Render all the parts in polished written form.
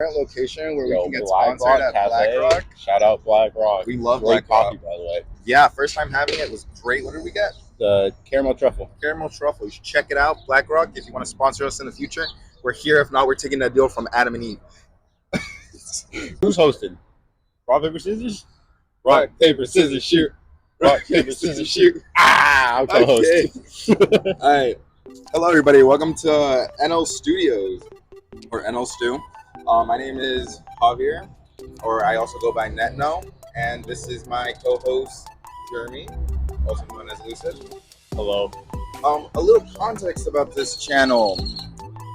current location where we Yo, can get Black sponsored Rock at Cafe. Black Rock. Shout out Black Rock. We love Great Black Rock. coffee, by the way. Yeah, first time having it was great. What did we get? The caramel truffle. Caramel truffle. You should check it out. Black Rock, if you want to sponsor us in the future, we're here. If not, we're taking that deal from Adam and Eve. Who's hosting? Rock, paper, scissors? Rock, paper, scissors, shoot. Rock, paper, scissors, shoot. I'm co-host. All right. Hello, everybody. Welcome to NL Studios, or NL Stu. My name is Javier, or I also go by NetNo, and this is my co-host, Jeremy, also known as Lucid. Hello. A little context about this channel.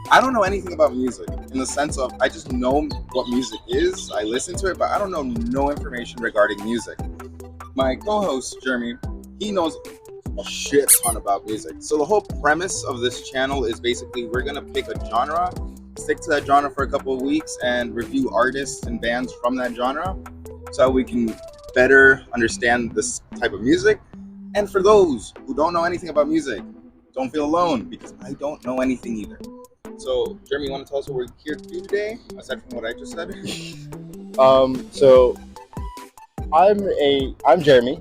I don't know anything about music in the sense of I just know what music is. I listen to it, but I don't know no information regarding music. My co-host, Jeremy, he knows a shit ton about music. So the whole premise of this channel is basically we're going to pick a genre, stick to that genre for a couple of weeks, and review artists and bands from that genre so we can better understand this type of music. And for those who don't know anything about music, don't feel alone, because I don't know anything either. So, Jeremy, you want to tell us what we're here to do today, aside from what I just said? So I'm Jeremy.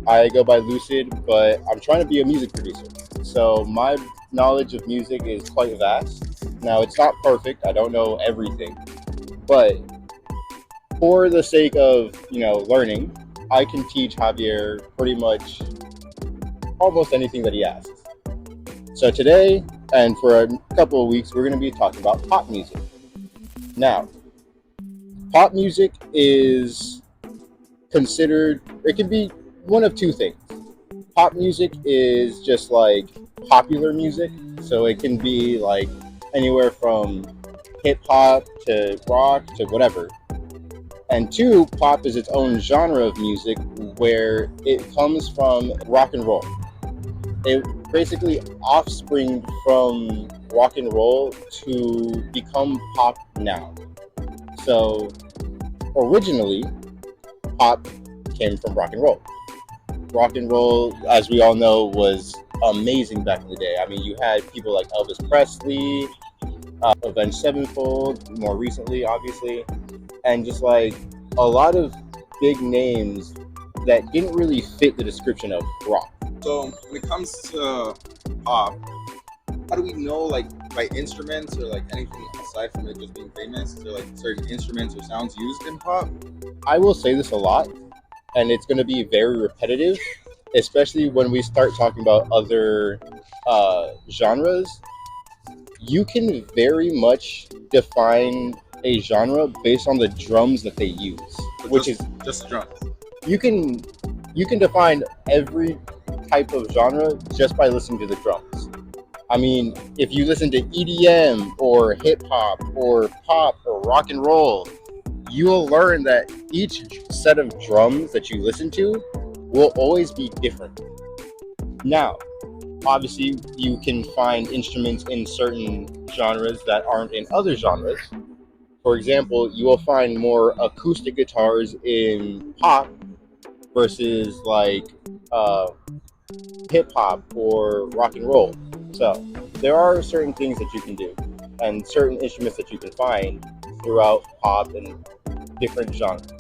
I go by Lucid, but I'm trying to be a music producer. So my knowledge of music is quite vast. Now, it's not perfect. I don't know everything, but for the sake of, learning, I can teach Javier pretty much almost anything that he asks. So today, and for a couple of weeks, we're going to be talking about pop music. Now, pop music is considered, it can be one of two things. Pop music is just like popular music, so it can be like anywhere from hip hop to rock to whatever. And two, pop is its own genre of music where it comes from rock and roll. It basically offspring from rock and roll to become pop now. So originally, pop came from rock and roll. Rock and roll, as we all know, was amazing back in the day. I mean, you had people like Elvis Presley, Avenged Sevenfold, more recently, obviously, and just like a lot of big names that didn't really fit the description of rock. So when it comes to pop, how do we know, like, by instruments or like anything aside from it just being famous? Is there like certain instruments or sounds used in pop? I will say this a lot, and it's going to be very repetitive, especially when we start talking about other genres. You can very much define a genre based on the drums that they use, which is just drums. You can define every type of genre just by listening to the drums. I mean, if you listen to EDM or hip hop or pop or rock and roll, you will learn that each set of drums that you listen to will always be different. Now, obviously, you can find instruments in certain genres that aren't in other genres. For example, you will find more acoustic guitars in pop versus like hip hop or rock and roll. So there are certain things that you can do and certain instruments that you can find throughout pop and different genres.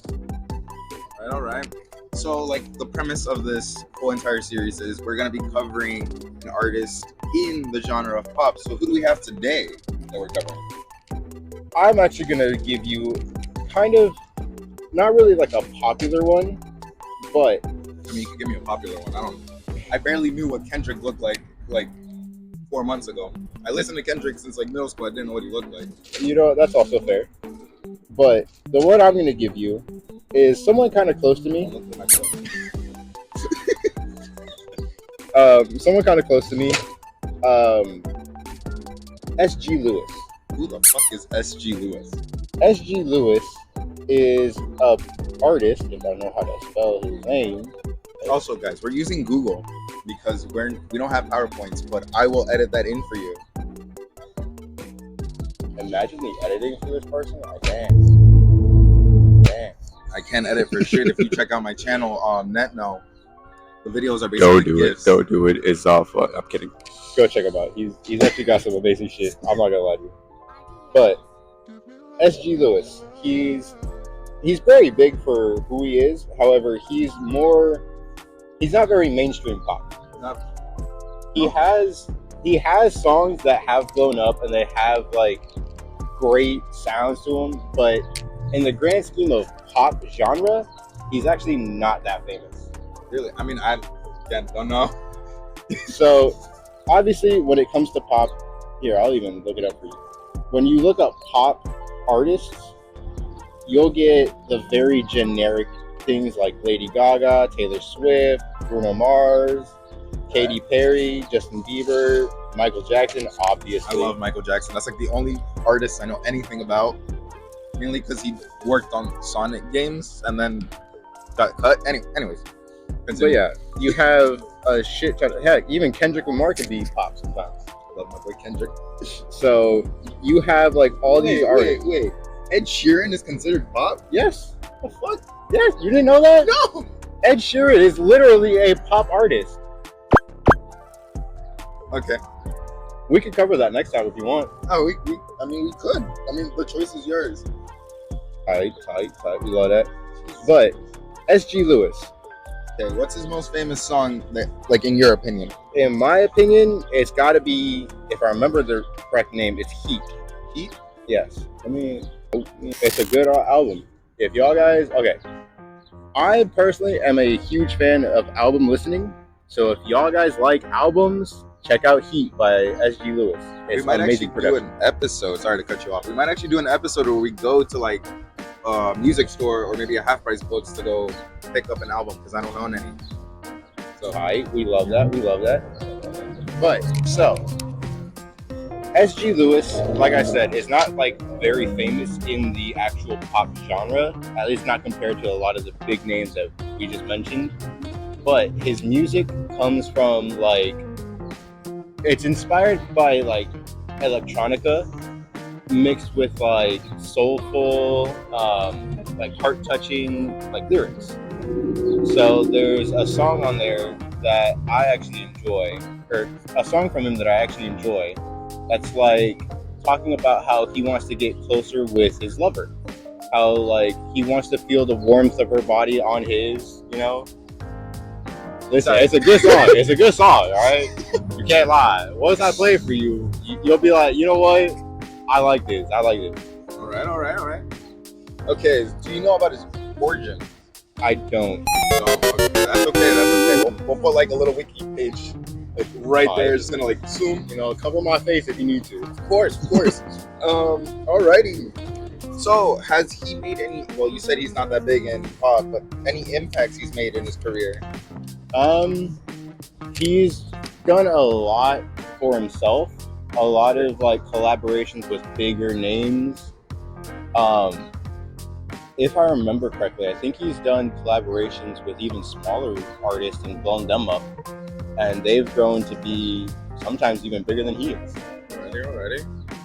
All right. So, like, the premise of this whole entire series is we're going to be covering an artist in the genre of pop. So who do we have today that we're covering? I'm actually going to give you kind of, not really like a popular one, but... I mean, you could give me a popular one. I barely knew what Kendrick looked like 4 months ago. I listened to Kendrick since like middle school. I didn't know what he looked like. That's also fair. But the one I'm going to give you is someone kind of close to me. Someone kind of close to me. S.G. Lewis. Who the fuck is S.G. Lewis? S.G. Lewis is a artist, if I don't know how to spell his name. Also, guys, we're using Google because we don't have PowerPoints, but I will edit that in for you. Imagine the editing for this person. Damn. I can't edit for shit. If you check out my channel on NetNo, the videos are basically GIFs. Don't do it. It's off. I'm kidding. Go check him out. He's actually got some amazing shit. I'm not gonna lie to you. But SG Lewis. He's very big for who he is. However, he's not very mainstream pop. He has songs that have blown up and they have like great sounds to them, but in the grand scheme of pop genre, he's actually not that famous. Really? I mean, I don't know. So obviously when it comes to pop, here, I'll even look it up for you. When you look up pop artists, you'll get the very generic things like Lady Gaga, Taylor Swift, Bruno Mars, Katy Perry, Justin Bieber, Michael Jackson, obviously. I love Michael Jackson. That's like the only artist I know anything about. Mainly because he worked on Sonic games and then got cut. Anyways. But yeah, you have a shit ton. Heck, even Kendrick Lamar can be pop sometimes. I love my boy Kendrick. So you have like all these artists. Wait. Ed Sheeran is considered pop? Yes. The fuck? Yes. You didn't know that? No. Ed Sheeran is literally a pop artist. Okay. We could cover that next time if you want. Oh, we could. I mean, the choice is yours. Tight. We love that. But SG Lewis. Okay, what's his most famous song that, like, in your opinion? In my opinion, it's got to be, if I remember the correct name, it's Heat. Heat? Yes. I mean, it's a good album. If y'all guys, okay. I personally am a huge fan of album listening. So if y'all guys like albums, check out Heat by SG Lewis. It's we might amazing actually production. do an episode. Sorry to cut you off. We might actually do an episode where we go to like a music store or maybe a Half Price Books to go pick up an album because I don't own any. So Tight. We love that. But so SG Lewis, like I said, is not like very famous in the actual pop genre, at least not compared to a lot of the big names that we just mentioned. But his music comes from like, it's inspired by like electronica mixed with like soulful, like heart-touching like lyrics. So there's a song on there that I actually enjoy, or a song from him that I actually enjoy, that's like talking about how he wants to get closer with his lover, how like he wants to feel the warmth of her body on his, you know. Listen, it's a good song. It's a good song, all right? You can't lie. Once I play it for you, you'll be like, you know what? I like this. All right. Okay, do you know about his origin? I don't. No, okay, that's okay. We'll put like a little wiki page like right there. Just gonna like zoom. You know, cover my face if you need to. Of course. Alrighty. So, has he made any? Well, you said he's not that big in pop, but any impacts he's made in his career? He's done a lot for himself. A lot of like collaborations with bigger names. If I remember correctly, I think he's done collaborations with even smaller artists and blown them up, and they've grown to be sometimes even bigger than he is. Alrighty.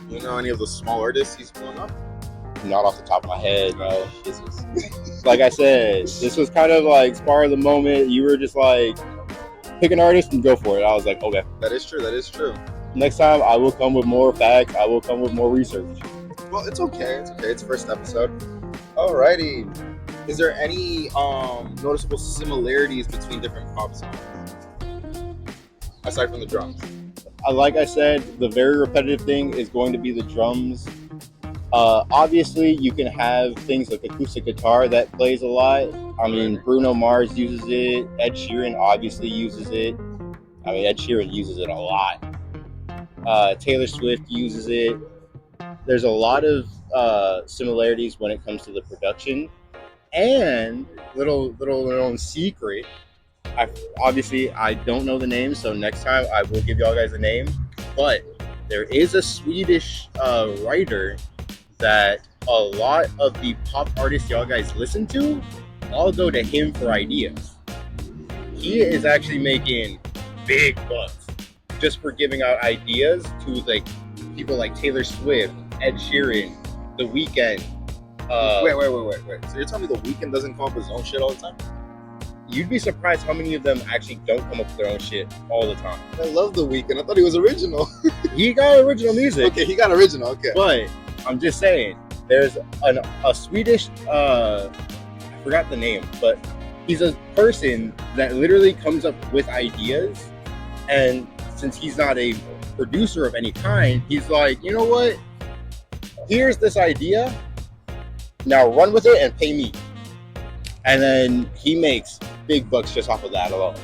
You know any of the small artists he's blown up? Not off the top of my head, bro. Jesus. Like I said, this was kind of like spur of the moment. You were just like, pick an artist and go for it. I was like, okay. That is true. Next time, I will come with more facts. I will come with more research. Well, it's okay. It's first episode. Alrighty. Is there any noticeable similarities between different pop songs? Aside from the drums. Like I said, the very repetitive thing is going to be the drums. Obviously, you can have things like acoustic guitar that plays a lot. I mean, Bruno Mars uses it. Ed Sheeran obviously uses it. I mean, Ed Sheeran uses it a lot. Taylor Swift uses it. There's a lot of similarities when it comes to the production. And little known secret, I don't know the name, so next time I will give y'all guys a name. But there is a Swedish writer that a lot of the pop artists y'all guys listen to all go to him for ideas. He is actually making big bucks just for giving out ideas to like people like Taylor Swift, Ed Sheeran, The Weeknd. Wait. So you're telling me The Weeknd doesn't come up with his own shit all the time? You'd be surprised how many of them actually don't come up with their own shit all the time. I love The Weeknd. I thought he was original. He got original music. Okay, he got original. Okay. But I'm just saying, There's a Swedish, I forgot the name, but he's a person that literally comes up with ideas, and since he's not a producer of any kind, he's like, you know what? Here's this idea. Now run with it and pay me. And then he makes big bucks just off of that alone.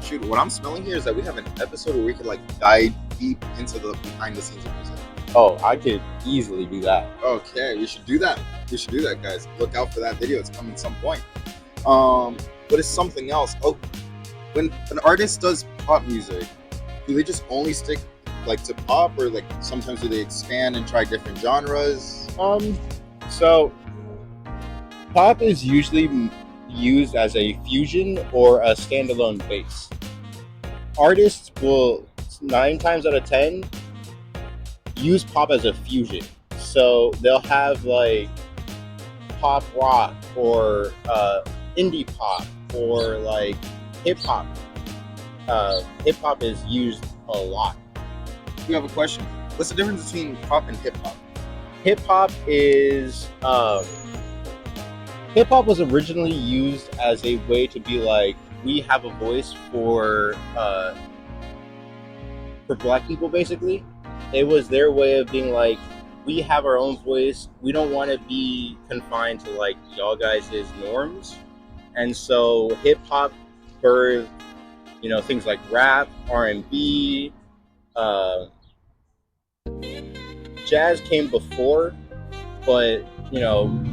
Shoot, what I'm smelling here is that we have an episode where we could like dive deep into the behind the scenes of music. Oh, I could easily do that. Okay, we should do that. We should do that, guys. Look out for that video. It's coming at some point. But it's something else. Oh, when an artist does pop music, do they just only stick like to pop, or like sometimes do they expand and try different genres? So pop is usually used as a fusion or a standalone bass. Artists will 9 times out of 10 use pop as a fusion. So they'll have like pop rock or indie pop or like hip hop. Hip hop is used a lot. We have a question. What's the difference between pop and hip hop? Hip hop is hip hop was originally used as a way to be like, we have a voice for black people. Basically, it was their way of being like, we have our own voice. We don't want to be confined to like y'all guys' norms. And so hip hop birthed, things like rap, R&B, jazz came before, but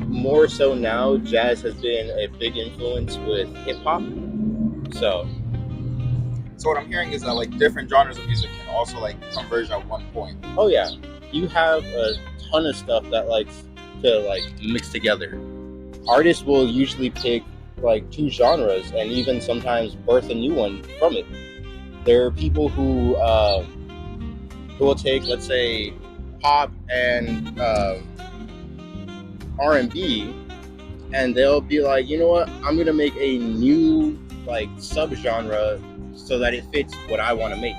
more so now, jazz has been a big influence with hip hop. So what I'm hearing is that like different genres of music can also like converge at one point. Oh yeah, you have a ton of stuff that likes to like mix together. Artists will usually pick like 2 genres and even sometimes birth a new one from it. There are people who will take, let's say, pop and R&B, and they'll be like, you know what, I'm gonna make a new like subgenre so that it fits what I want to make.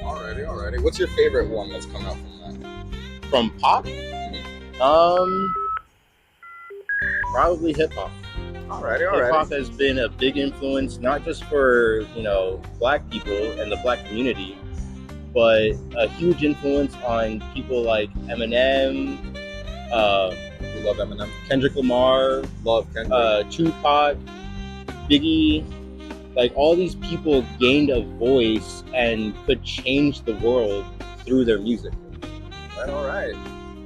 Alrighty. What's your favorite one that's come out from that? From pop? Probably hip hop. Alrighty. Hip hop has been a big influence, not just for black people and the black community, but a huge influence on people like Eminem. We love Eminem. Kendrick Lamar. Love Kendrick. Tupac, Biggie. Like, all these people gained a voice and could change the world through their music. Alright.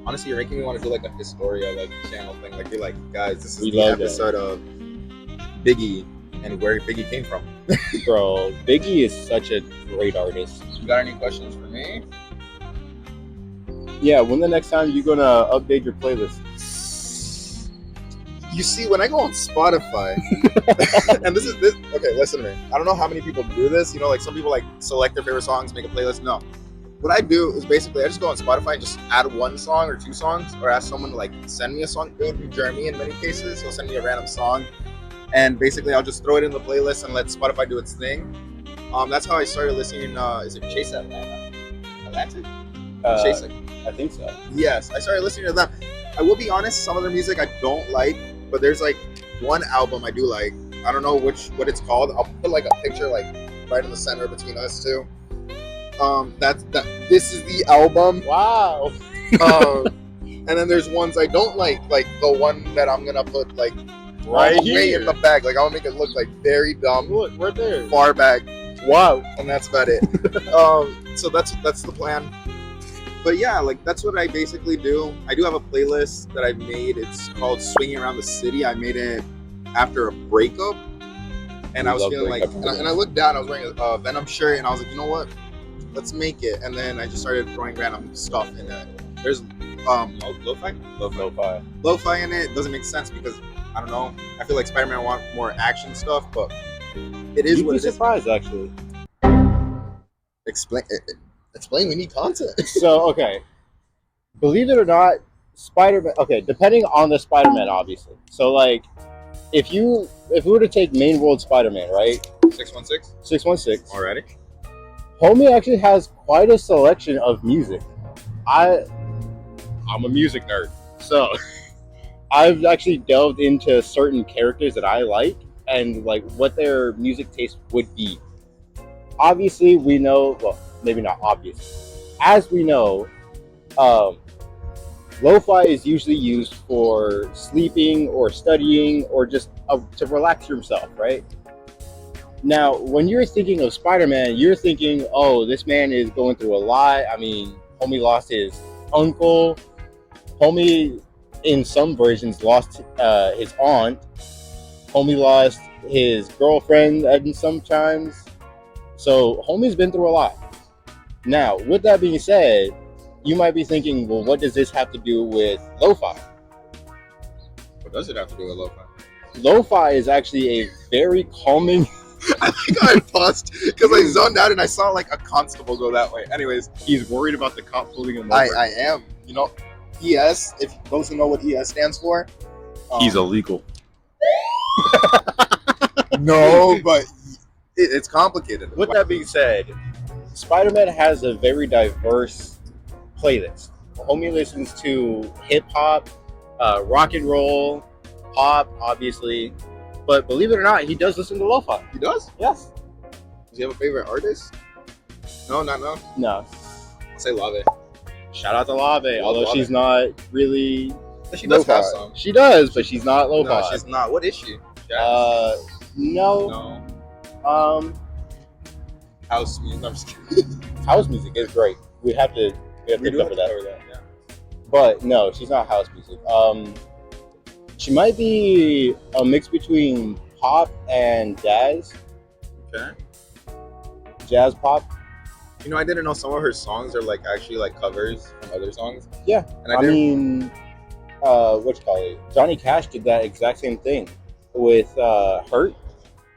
Honestly, you're making me want to do like a Historia like channel thing. Like, you're like, guys, this is We the love episode of Biggie and where Biggie came from. Bro, Biggie is such a great artist. You got any questions for me? Yeah, when the next time you gonna update your playlist? You see, when I go on Spotify, and this, okay, listen to me. I don't know how many people do this. Like some people like select their favorite songs, make a playlist. No. What I do is basically I just go on Spotify and just add 1 song or 2 songs, or ask someone to like send me a song. It would be Jeremy in many cases. He'll send me a random song, and basically I'll just throw it in the playlist and let Spotify do its thing. That's how I started listening. Is it Chase Atlanta? Chase it. I think so. Yes, I started listening to them. I will be honest, some of their music I don't like, but there's like one album I do like. I don't know what it's called. I'll put like a picture like right in the center between us two. This is the album. Wow. And then there's ones I don't like the one that I'm gonna put like right all the way here in the back. Like I'll make it look like very dumb. Look, right there. Far back. Wow. And that's about it. So that's the plan. But yeah, like that's what I basically do. I do have a playlist that I made. It's called Swinging Around the City. I made it after a breakup, and I was feeling like, and I looked down. I was wearing a Venom shirt, and I was like, you know what? Let's make it. And then I just started throwing random stuff in it. There's lo-fi in it. Doesn't make sense because I don't know. I feel like Spider-Man want more action stuff, but it is what it is. You'd be surprised, actually. Explain. We need content. So, okay. Believe it or not, Spider-Man. Okay, depending on the Spider-Man, obviously. So, like, if we were to take main world Spider-Man, right? 616. 616. Alrighty. Homie actually has quite a selection of music. I'm a music nerd, so I've actually delved into certain characters that I like and like what their music taste would be. Obviously, we know. Well, maybe not obvious. As we know, um, lo-fi is usually used for sleeping or studying or just to relax yourself, right? Now, when you're thinking of Spider-Man, you're thinking, oh, this man is going through a lot. I mean, homie lost his uncle. Homie, in some versions, lost his aunt. Homie lost his girlfriend and sometimes. So, homie's been through a lot. Now, with that being said, you might be thinking, well, what does this have to do with lo-fi? What does it have to do with lo-fi? Lo-fi is actually a very calming. I think I paused because I zoned out and I saw like a constable go that way. Anyways, He's worried about the cop pulling him over. I am. You know, ES. If those who know what ES stands for, He's illegal. no, but it's complicated. With that being said, Spider-Man has a very diverse playlist. Homie listens to hip-hop, rock and roll, pop, obviously. But believe it or not, he does listen to lo-fi. He does? Yes. Does he have a favorite artist? No, not no. No. I'll say Lave. Shout out to Lave, although Lave. she's not really She does lo-fi. have some. She does, but she's not lo-fi. No, she's not. What is she? No. No. House music. No, I'm just kidding. House music is great. We have to cover that. Yeah. But no, she's not house music. She might be a mix between pop and jazz. Okay. Jazz pop. You know, I didn't know some of her songs are like actually like covers from other songs. Yeah. And I mean, what you call it? Johnny Cash did that exact same thing with Hurt.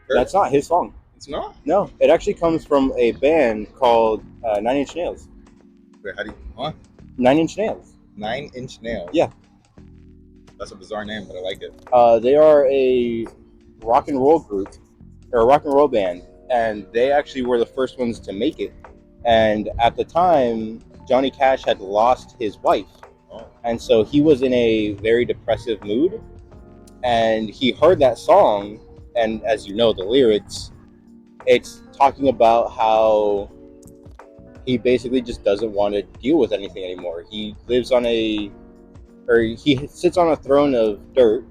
That's not his song. It's not? No, it actually comes from a band called Nine Inch Nails. Wait, how do you? What? 9 Inch Nails. 9 Inch Nails. Yeah. That's a bizarre name, but I like it. They are a rock and roll group, or a rock and roll band, and they actually were the first ones to make it. And at the time, Johnny Cash had lost his wife, and so he was in a very depressive mood. And he heard that song, and as you know, the lyrics, it's talking about how he basically just doesn't want to deal with anything anymore. He lives on he sits on a throne of dirt.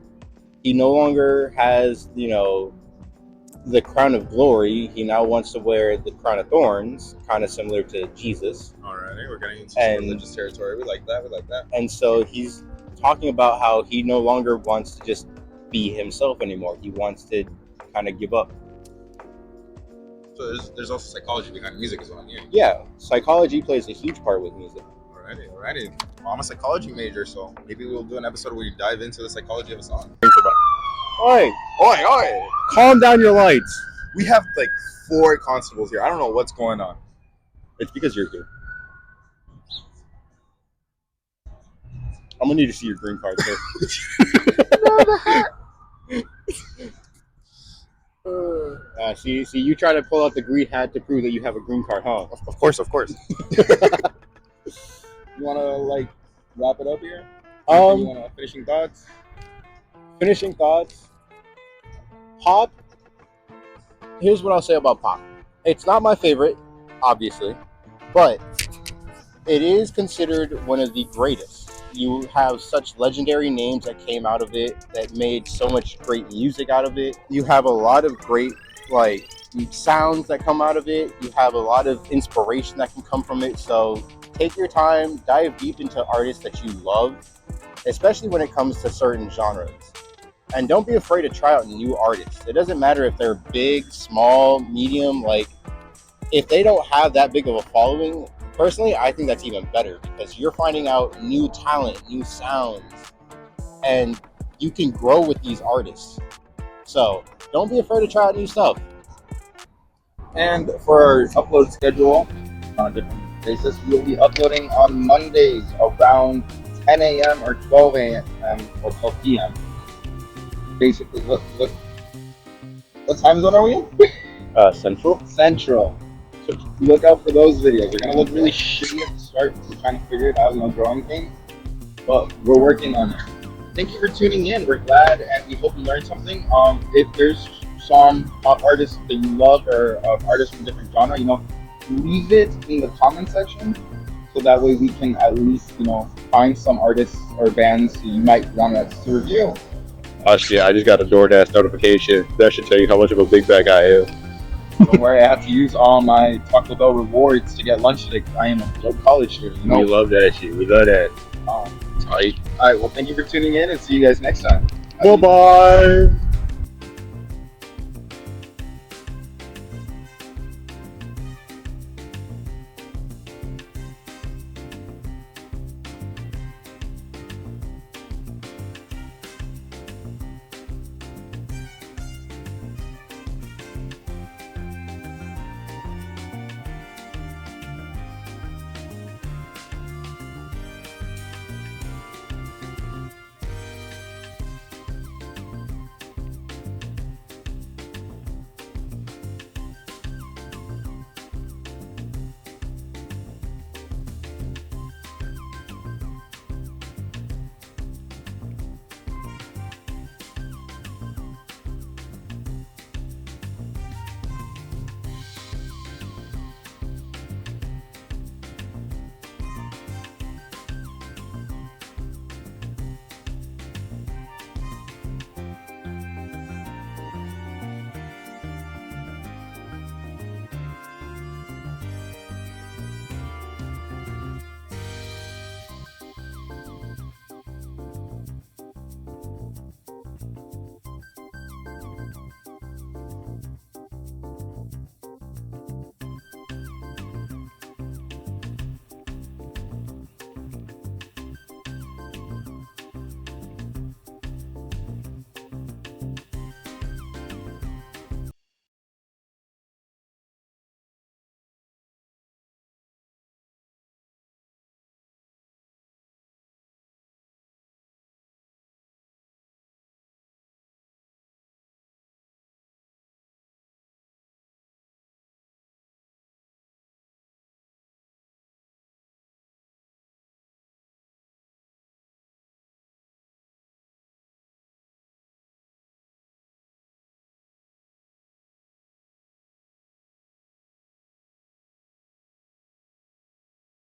He no longer has, the crown of glory. He now wants to wear the crown of thorns, kind of similar to Jesus. Alrighty, we're getting into some religious territory. We like that. And so he's talking about how he no longer wants to just be himself anymore. He wants to kind of give up. So there's also psychology behind music as well. Yeah, psychology plays a huge part with music. Alrighty. Well, I'm a psychology major, so maybe we'll do an episode where we dive into the psychology of a song. Oi! Oi! Calm down your lights. We have like 4 constables here. I don't know what's going on. It's because you're here. I'm gonna need to see your green card, sir. See, you try to pull out the green hat to prove that you have a green card, huh? Of course. You want to wrap it up here? You want finishing thoughts? Finishing thoughts. Pop. Here's what I'll say about pop. It's not my favorite, obviously, but it is considered one of the greatest. You have such legendary names that came out of it, that made so much great music out of it. You have a lot of great sounds that come out of it. You have a lot of inspiration that can come from it. So take your time, dive deep into artists that you love, especially when it comes to certain genres. And don't be afraid to try out new artists. It doesn't matter if they're big, small, medium. If they don't have that big of a following, personally, I think that's even better because you're finding out new talent, new sounds, and you can grow with these artists. So don't be afraid to try out new stuff. And for our upload schedule on a different basis, we'll be uploading on Mondays around 10 a.m. or 12 a.m. or 12 p.m. Basically, look. What time zone are we in? Central. Central. So look out for those videos. They're gonna look really shitty at the start. We're trying to figure it out, growing things. But we're working on it. thank you for tuning in. We're glad and we hope you learned something. If there's some pop artists that you love or artists from different genre, leave it in the comment section so that way we can at least, find some artists or bands you might want us to review. Oh shit! I just got a DoorDash notification. That should tell you how much of a big bag I am. Don't worry, I have to use all my Taco Bell rewards to get lunch today 'cause I am a college student. We love that shit. We love that. Um, Tight. all right, well, thank you for tuning in and see you guys next time. Bye bye.